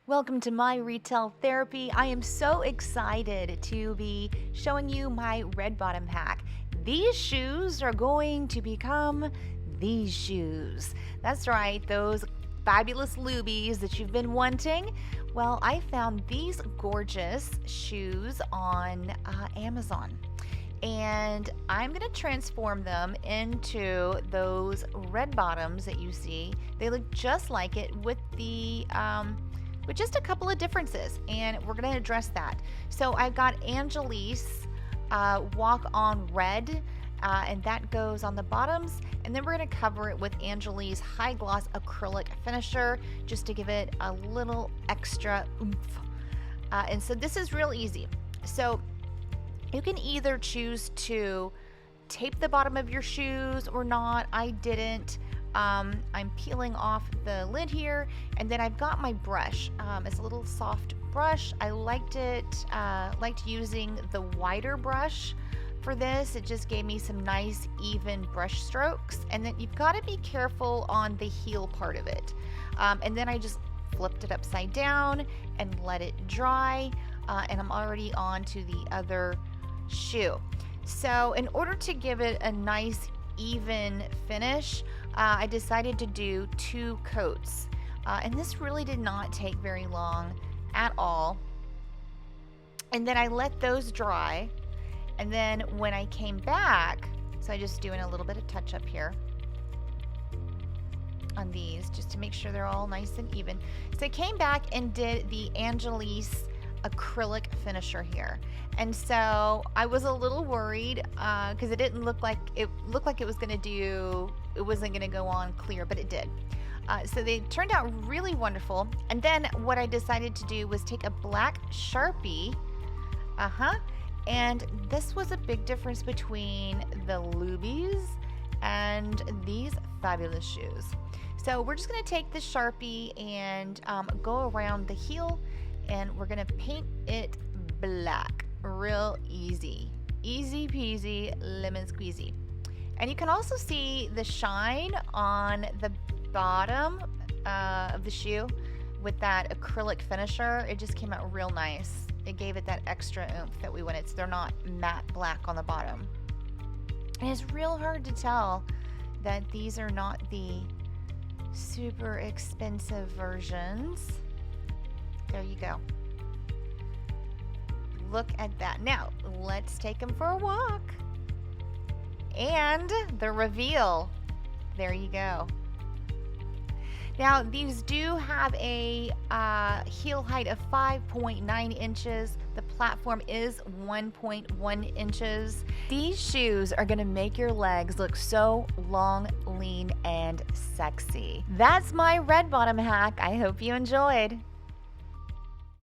Welcome to my retail therapy. I am so excited to be showing you my red bottom hack. These shoes are going to become these shoes. That's right, those fabulous Loubies that you've been wanting. Well, I found these gorgeous shoes on Amazon. And I'm going to transform them into those red bottoms that you see. They look just like it with just a couple of differences, and we're going to address that. So I've got Angelus Walk On Red, and that goes on the bottoms, and then we're going to cover it with Angelus High Gloss Acrylic Finisher just to give it a little extra oomph. And so this is real easy. So you can either choose to tape the bottom of your shoes or not. I didn't. I'm peeling off the lid here, and then I've got my brush. It's a little soft brush. I liked using the wider brush for this. It just gave me some nice even brush strokes, and then you've got to be careful on the heel part of it. And then I just flipped it upside down and let it dry, and I'm already on to the other shoe. So in order to give it a nice even finish, I decided to do 2 coats, and this really did not take very long at all. And then I let those dry, and then when I came back, so I'm just doing a little bit of touch up here on these just to make sure they're all nice and even. So I came back and did the Angelus acrylic finisher here, and so I was a little worried because it looked like it wasn't going to go on clear, but it did. So they turned out really wonderful. And then what I decided to do was take a black Sharpie, and this was a big difference between the Loubies and these fabulous shoes. So we're just going to take the Sharpie and go around the heel, and we're going to paint it black. Real easy. Easy peasy, lemon squeezy. And you can also see the shine on the bottom of the shoe with that acrylic finisher. It just came out real nice. It gave it that extra oomph that we wanted, so they're not matte black on the bottom. And it's real hard to tell that these are not the super expensive versions. There you go. Look at that. Now, let's take them for a walk. And the reveal. There you go. Now, these do have a heel height of 5.9 inches. The platform is 1.1 inches. These shoes are going to make your legs look so long, lean, and sexy. That's my red bottom hack. I hope you enjoyed.